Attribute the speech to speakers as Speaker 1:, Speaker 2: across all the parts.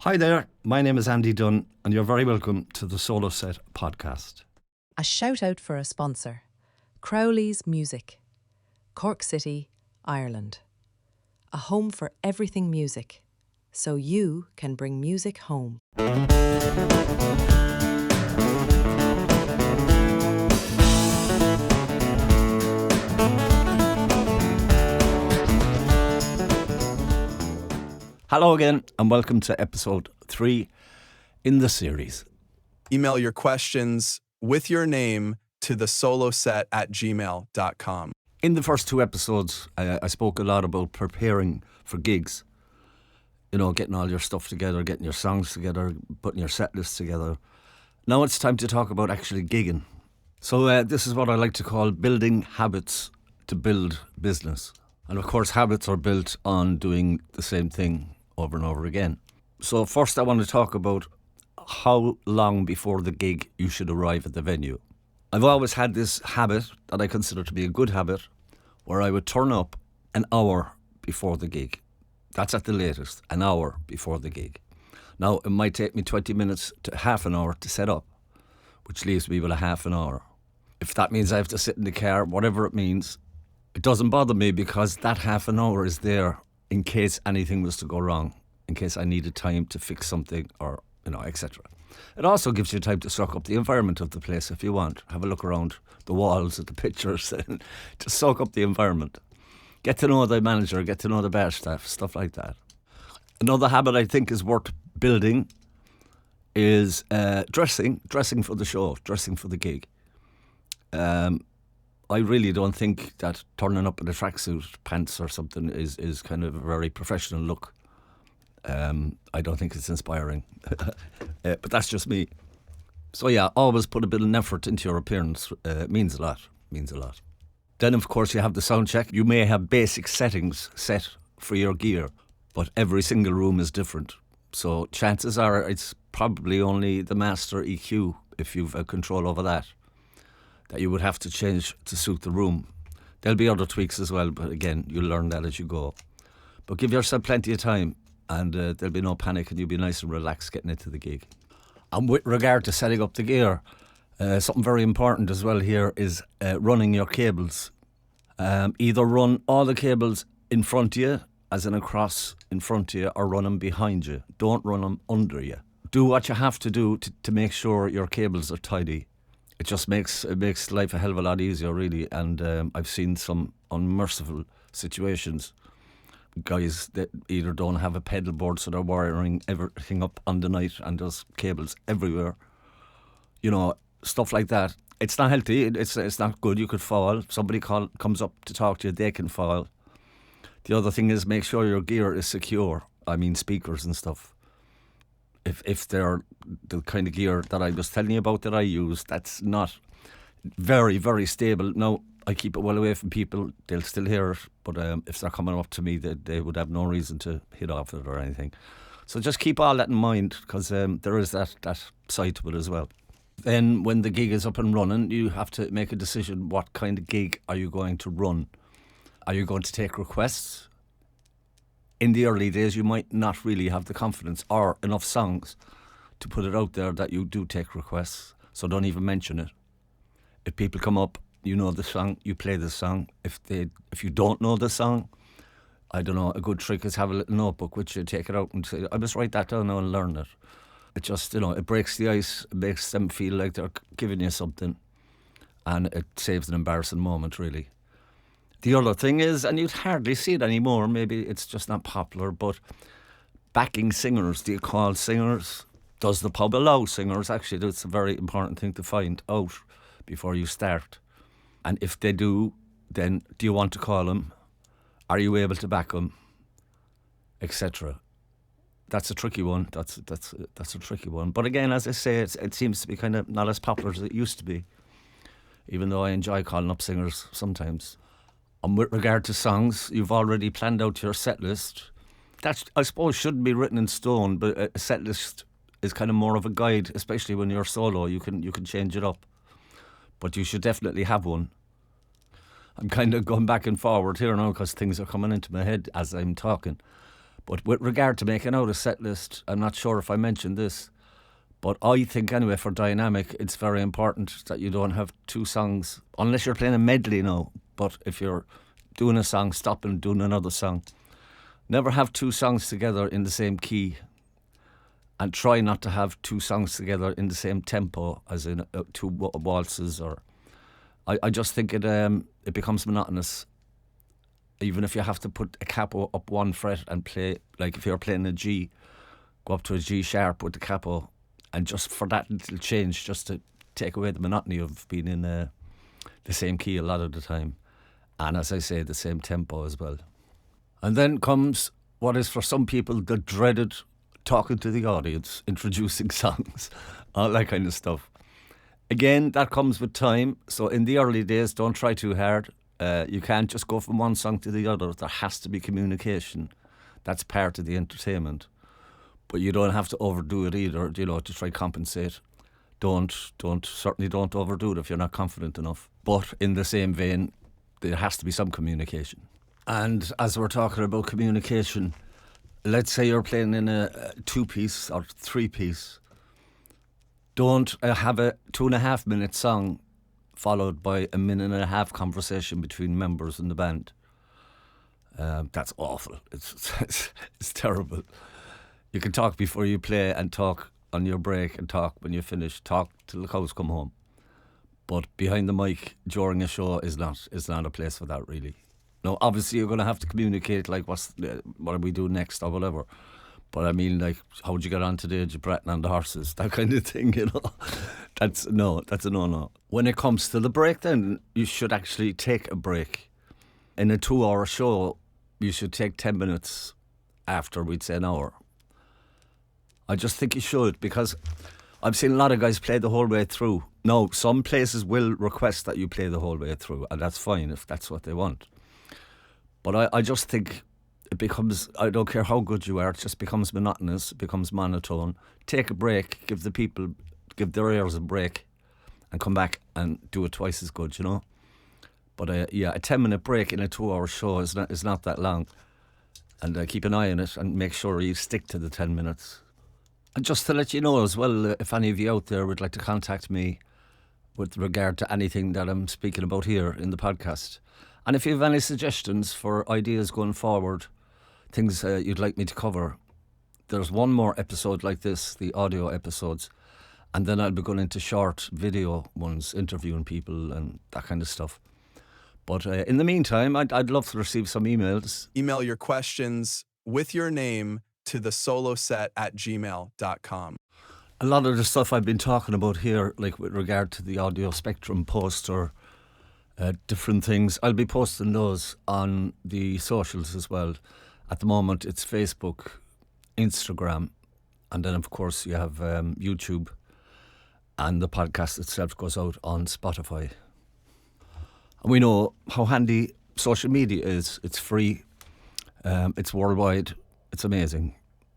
Speaker 1: Hi there, my name is Andy Dunn, and you're very welcome to the Solo Set podcast.
Speaker 2: A shout out for a sponsor, Crowley's Music, Cork City, Ireland. A home for everything music, so you can bring music home.
Speaker 1: Hello again, and welcome to episode 3 in the series.
Speaker 3: Email your questions with your name to thesoloset@gmail.com.
Speaker 1: In the first 2 episodes, I spoke a lot about preparing for gigs. You know, getting all your stuff together, getting your songs together, putting your set list together. Now it's time to talk about actually gigging. So this is what I like to call building habits to build business. And of course, habits are built on doing the same thing over and over again. So first I want to talk about how long before the gig you should arrive at the venue. I've always had this habit that I consider to be a good habit where I would turn up an hour before the gig. That's at the latest, an hour before the gig. Now it might take me 20 minutes to half an hour to set up, which leaves me with a half an hour. If that means I have to sit in the car, whatever it means, it doesn't bother me because that half an hour is there in case anything was to go wrong, in case I needed time to fix something or, etc. It also gives you time to soak up the environment of the place if you want. Have a look around the walls at the pictures and just soak up the environment. Get to know the manager, get to know the bar staff, stuff like that. Another habit I think is worth building is dressing for the show, dressing for the gig. I really don't think that turning up in a tracksuit, pants or something is kind of a very professional look. I don't think it's inspiring, but that's just me. So yeah, always put a bit of effort into your appearance. It means a lot. Then of course you have the sound check. You may have basic settings set for your gear, but every single room is different. So chances are it's probably only the master EQ, if you've control over that you would have to change to suit the room. There'll be other tweaks as well, but again, you'll learn that as you go. But give yourself plenty of time, and there'll be no panic, and you'll be nice and relaxed getting into the gig. And with regard to setting up the gear, something very important as well here is running your cables. Either run all the cables in front of you, as in across in front of you, or run them behind you. Don't run them under you. Do what you have to do to make sure your cables are tidy. It just makes life a hell of a lot easier, really. And I've seen some unmerciful situations. Guys that either don't have a pedal board, so they're wiring everything up on the night, and there's cables everywhere. Stuff like that. It's not healthy. It's not good. You could fall. Somebody comes up to talk to you, they can fall. The other thing is make sure your gear is secure. I mean, speakers and stuff. If they're the kind of gear that I was telling you about that I use, that's not very, very stable. Now, I keep it well away from people. They'll still hear it, but if they're coming up to me, they would have no reason to hit off it or anything. So just keep all that in mind, because there is that side to it as well. Then when the gig is up and running, you have to make a decision. What kind of gig are you going to run? Are you going to take requests? In the early days, you might not really have the confidence or enough songs to put it out there that you do take requests, so don't even mention it. If people come up, you know the song, you play the song. If you don't know the song, I don't know, a good trick is have a little notebook which you take it out and say, I must write that down now and learn it. It just, it breaks the ice, it makes them feel like they're giving you something, and it saves an embarrassing moment, really. The other thing is, and you'd hardly see it anymore, maybe it's just not popular, but backing singers. Do you call singers? Does the pub allow singers? Actually, that's a very important thing to find out before you start. And if they do, then do you want to call them? Are you able to back them? Etc. That's a tricky one. That's a tricky one. But again, as I say, it seems to be kind of not as popular as it used to be, even though I enjoy calling up singers sometimes. And with regard to songs, you've already planned out your set list. That, I suppose, shouldn't be written in stone, but a set list is kind of more of a guide, especially when you're solo. You can change it up, but you should definitely have one. I'm kind of going back and forward here now because things are coming into my head as I'm talking. But with regard to making out a set list, I'm not sure if I mentioned this, but I think anyway for dynamic, it's very important that you don't have two songs, unless you're playing a medley now. But if you're doing a song, stop and doing another song. Never have two songs together in the same key, and try not to have two songs together in the same tempo, as in two waltzes. Or I just think it becomes monotonous. Even if you have to put a capo up one fret and play, like if you're playing a G, go up to a G sharp with the capo, and just for that little change, just to take away the monotony of being in the same key a lot of the time. And as I say, the same tempo as well. And then comes what is for some people the dreaded talking to the audience, introducing songs, all that kind of stuff. Again, that comes with time. So in the early days, don't try too hard. You can't just go from one song to the other. There has to be communication. That's part of the entertainment. But you don't have to overdo it either, to try compensate. Certainly don't overdo it if you're not confident enough. But in the same vein, there has to be some communication. And as we're talking about communication, let's say you're playing in a 2-piece or 3-piece. Don't have a 2.5 minute song followed by a 1.5 minute conversation between members in the band. That's awful. It's terrible. You can talk before you play and talk on your break and talk when you finish. Talk till the cows come home. But behind the mic during a show is not a place for that, really. No, obviously you're going to have to communicate, like what do we do next or whatever. But I mean, like, how'd you get on today? Did you bratting on the horses? That kind of thing, That's a no-no. When it comes to the break, then you should actually take a break. In a 2-hour show, you should take 10 minutes after, we'd say an hour. I just think you should, because I've seen a lot of guys play the whole way through. No, some places will request that you play the whole way through, and that's fine if that's what they want. But I just think it becomes, I don't care how good you are, it just becomes monotonous, it becomes monotone. Take a break, give their ears a break, and come back and do it twice as good, But a 10-minute break in a 2-hour show is not that long. And keep an eye on it and make sure you stick to the 10 minutes. And just to let you know as well, if any of you out there would like to contact me with regard to anything that I'm speaking about here in the podcast, and if you have any suggestions for ideas going forward, things you'd like me to cover, there's one more episode like this, the audio episodes, and then I'll be going into short video ones, interviewing people and that kind of stuff. But in the meantime, I'd love to receive some emails.
Speaker 3: Email your questions with your name to thesoloset@gmail.com.
Speaker 1: A lot of the stuff I've been talking about here, like with regard to the Audio Spectrum poster, different things, I'll be posting those on the socials as well. At the moment, it's Facebook, Instagram, and then, of course, you have YouTube, and the podcast itself goes out on Spotify. And we know how handy social media is. It's free, it's worldwide, it's amazing.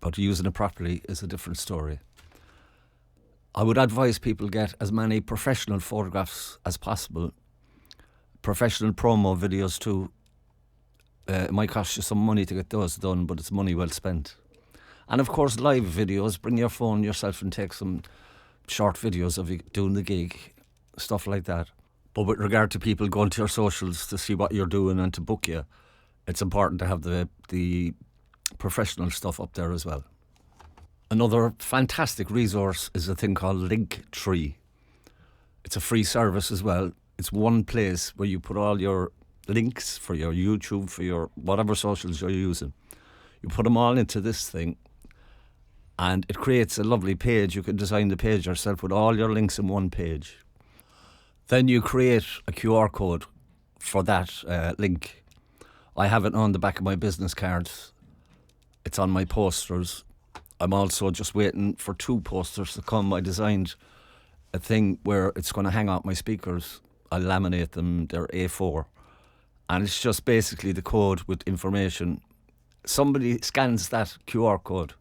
Speaker 1: But using it properly is a different story. I would advise people get as many professional photographs as possible. Professional promo videos too. It might cost you some money to get those done, but it's money well spent. And of course, live videos. Bring your phone yourself and take some short videos of you doing the gig, stuff like that. But with regard to people going to your socials to see what you're doing and to book you, it's important to have the professional stuff up there as well. Another fantastic resource is a thing called Linktree. It's a free service as well. It's one place where you put all your links for your YouTube, for your whatever socials you're using. You put them all into this thing, and it creates a lovely page. You can design the page yourself with all your links in one page. Then you create a QR code for that link. I have it on the back of my business cards. It's on my posters. I'm also just waiting for 2 posters to come. I designed a thing where it's going to hang out my speakers. I laminate them, they're A4. And it's just basically the code with information. Somebody scans that QR code,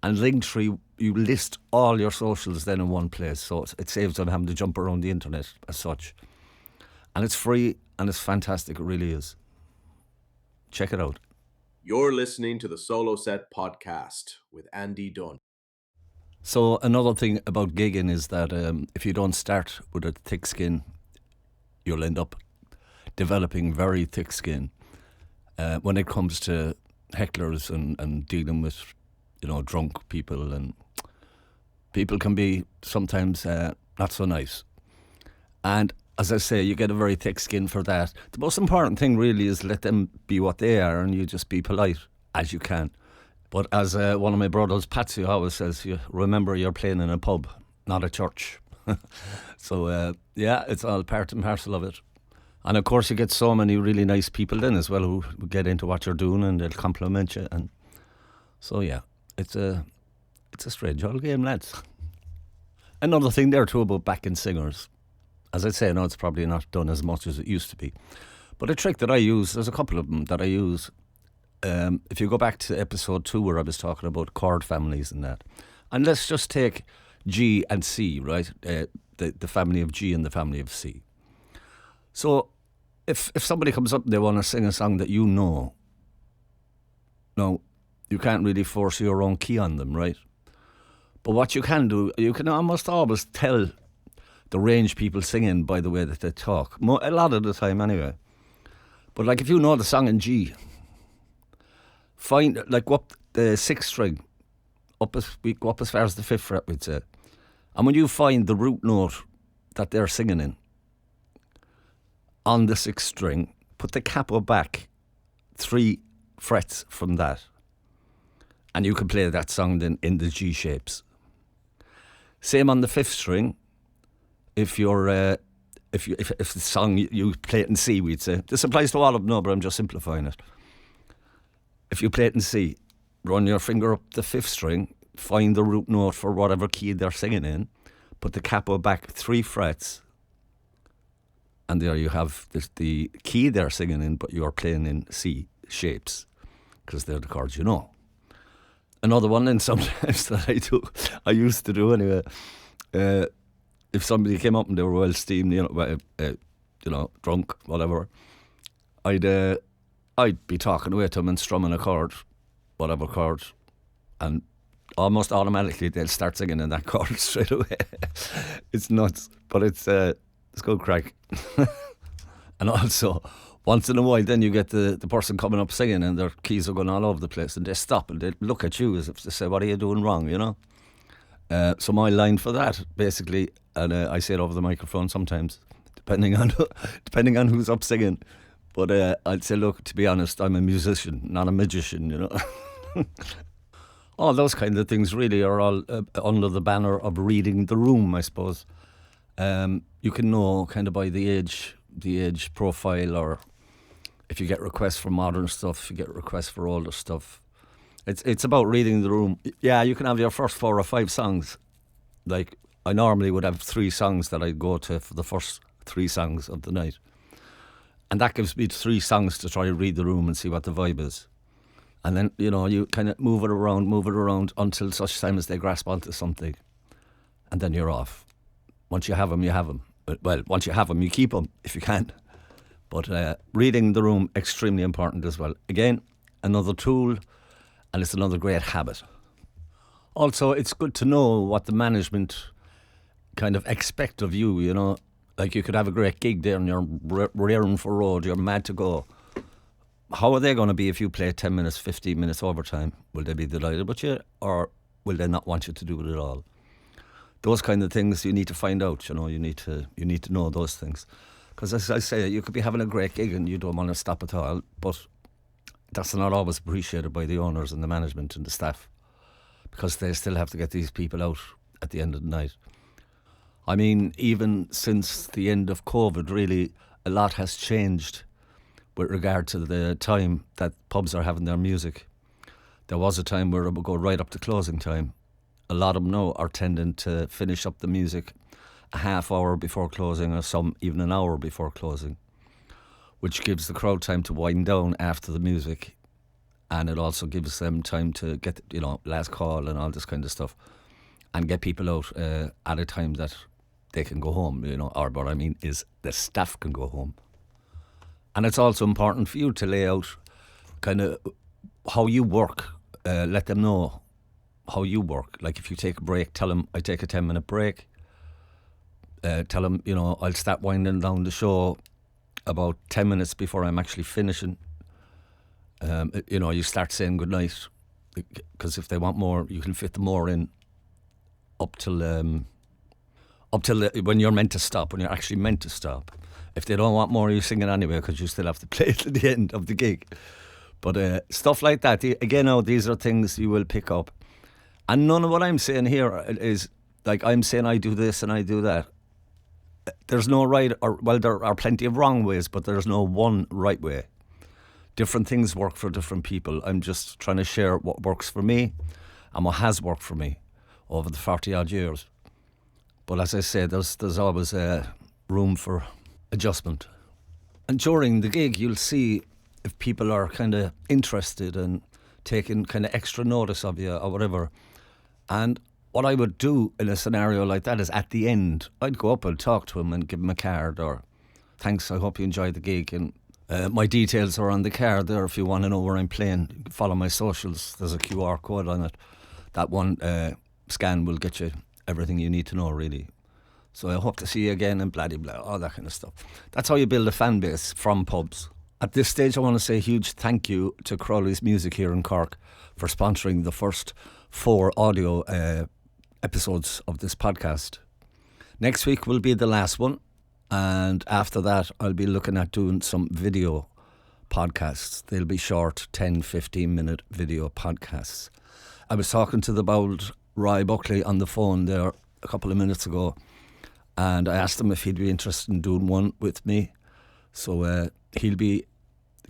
Speaker 1: and Linktree, you list all your socials then in one place. So it saves them having to jump around the internet as such. And it's free and it's fantastic, it really is. Check it out.
Speaker 4: You're listening to the Solo Set Podcast with Andy Dunn.
Speaker 1: So another thing about gigging is that if you don't start with a thick skin, you'll end up developing very thick skin when it comes to hecklers and dealing with, drunk people, and people can be sometimes not so nice. And as I say, you get a very thick skin for that. The most important thing really is let them be what they are, and you just be polite as you can. But as one of my brothers, Patsy, always says, you remember you're playing in a pub, not a church. So, it's all part and parcel of it. And of course, you get so many really nice people then as well who get into what you're doing and they'll compliment you. And so, it's a strange old game, lads. Another thing there too about backing singers. As I say, I know it's probably not done as much as it used to be. But a trick that I use, there's a couple of them that I use. If you go back to episode 2 where I was talking about chord families and that. And let's just take G and C, right? The family of G and the family of C. So if somebody comes up and they want to sing a song that you know, no, you can't really force your own key on them, right? But what you can do, you can almost always tell the range people singing by the way that they talk. A lot of the time anyway. But like if you know the song in G, find, like, up the 6th string, we go up as far as the 5th fret, we'd say. And when you find the root note that they're singing in, on the 6th string, put the capo back 3 frets from that. And you can play that song then in the G shapes. Same on the 5th string. If the song you play it in C, we'd say. This applies to all of them, no, but I'm just simplifying it. If you play it in C, run your finger up the 5th string, find the root note for whatever key they're singing in, put the capo back 3 frets, and there you have the key they're singing in, but you're playing in C shapes, because they're the chords you know. Another one then sometimes that I used to do anyway, if somebody came up and they were well steamed, drunk, whatever, I'd be talking away to them and strumming a chord, whatever chord, and almost automatically they'll start singing in that chord straight away. It's nuts, but it's good crack. And also, once in a while, then you get the person coming up singing and their keys are going all over the place, and they stop and they look at you as if to say, "What are you doing wrong?" So my line for that, basically, and I say it over the microphone sometimes, depending on who's up singing. But I'd say, look, to be honest, I'm a musician, not a magician, All those kind of things really are all under the banner of reading the room, I suppose. You can know kind of by the age profile, or if you get requests for modern stuff, you get requests for older stuff. It's about reading the room. Yeah, you can have your first 4 or 5 songs. Like, I normally would have 3 songs that I'd go to for the first 3 songs of the night. And that gives me 3 songs to try and read the room and see what the vibe is. And then, you kind of move it around until such time as they grasp onto something. And then you're off. Once you have them, you have them. Well, once you have them, you keep them if you can. But reading the room, extremely important as well. Again, another tool, and it's another great habit. Also, it's good to know what the management kind of expect of you, Like, you could have a great gig there and you're rearing for road, you're mad to go. How are they going to be if you play 10 minutes, 15 minutes overtime? Will they be delighted with you, or will they not want you to do it at all? Those kind of things you need to find out, you need to know those things. Because as I say, you could be having a great gig and you don't want to stop at all, but that's not always appreciated by the owners and the management and the staff, because they still have to get these people out at the end of the night. I mean, even since the end of COVID, really, a lot has changed with regard to the time that pubs are having their music. There was a time where it would go right up to closing time. A lot of them now are tending to finish up the music a half hour before closing, or some even an hour before closing, which gives the crowd time to wind down after the music, and it also gives them time to get, last call and all this kind of stuff, and get people out at a time that they can go home, or what I mean is the staff can go home. And it's also important for you to lay out kind of how you work. Let them know how you work. Like if you take a break, tell them I take a 10-minute break. Tell them, I'll start winding down the show about 10 minutes before I'm actually finishing. You start saying goodnight, because if they want more, you can fit them more in up till when you're meant to stop, when you're actually meant to stop. If they don't want more, you sing it anyway, because you still have to play it at the end of the gig. But stuff like that, again, these are things you will pick up. And none of what I'm saying here is, like I'm saying I do this and I do that. There's no right, there are plenty of wrong ways, but there's no one right way. Different things work for different people. I'm just trying to share what works for me and what has worked for me over the 40-odd years. But as I say, there's always room for adjustment. And during the gig, you'll see if people are kind of interested and taking kind of extra notice of you or whatever. And what I would do in a scenario like that is at the end, I'd go up and talk to him and give him a card or, thanks, I hope you enjoyed the gig. And my details are on the card there if you want to know where I'm playing. You can follow my socials. There's a QR code on it. That one scan will get you everything you need to know, really. So I hope to see you again and blah, blah, blah, all that kind of stuff. That's how you build a fan base from pubs. At this stage, I want to say a huge thank you to Crowley's Music here in Cork for sponsoring the first 4 audio episodes of this podcast. Next week will be the last one. And after that, I'll be looking at doing some video podcasts. They'll be short, 10, 15-minute video podcasts. I was talking to the bold Roy Buckley on the phone there a couple of minutes ago, and I asked him if he'd be interested in doing one with me. So he'll be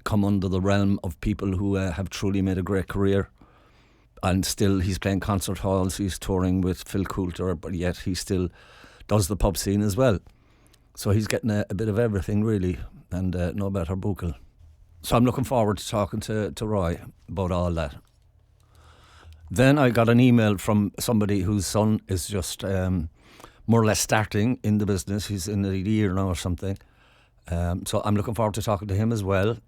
Speaker 1: come under the realm of people who have truly made a great career. And still, he's playing concert halls, he's touring with Phil Coulter, but yet he still does the pub scene as well. So he's getting a bit of everything, really, and no better buckle. So I'm looking forward to talking to Roy about all that. Then I got an email from somebody whose son is just more or less starting in the business. He's in a year now or something. So I'm looking forward to talking to him as well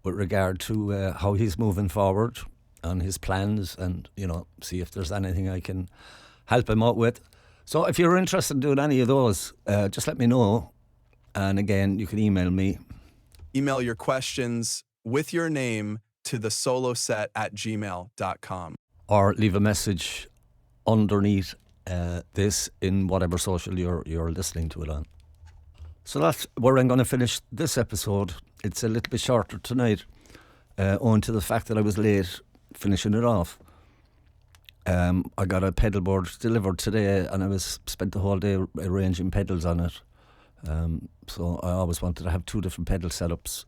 Speaker 1: with regard to how he's moving forward and his plans, and, see if there's anything I can help him out with. So if you're interested in doing any of those, just let me know. And again, you can email me.
Speaker 3: Email your questions with your name to thesoloset@gmail.com.
Speaker 1: Or leave a message underneath this in whatever social you're listening to it on. So that's where I'm going to finish this episode. It's a little bit shorter tonight, owing to the fact that I was late finishing it off. I got a pedal board delivered today, and I spent the whole day arranging pedals on it. So I always wanted to have 2 different pedal setups,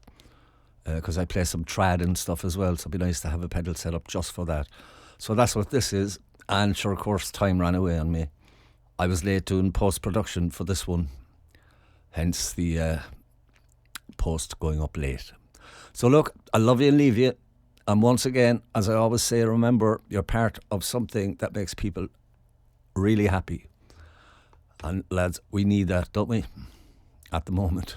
Speaker 1: because I play some trad and stuff as well, so it'd be nice to have a pedal setup just for that. So that's what this is. And sure, of course, time ran away on me. I was late doing post-production for this one, hence the post going up late. So look, I love you and leave you. And once again, as I always say, remember, you're part of something that makes people really happy. And lads, we need that, don't we? At the moment.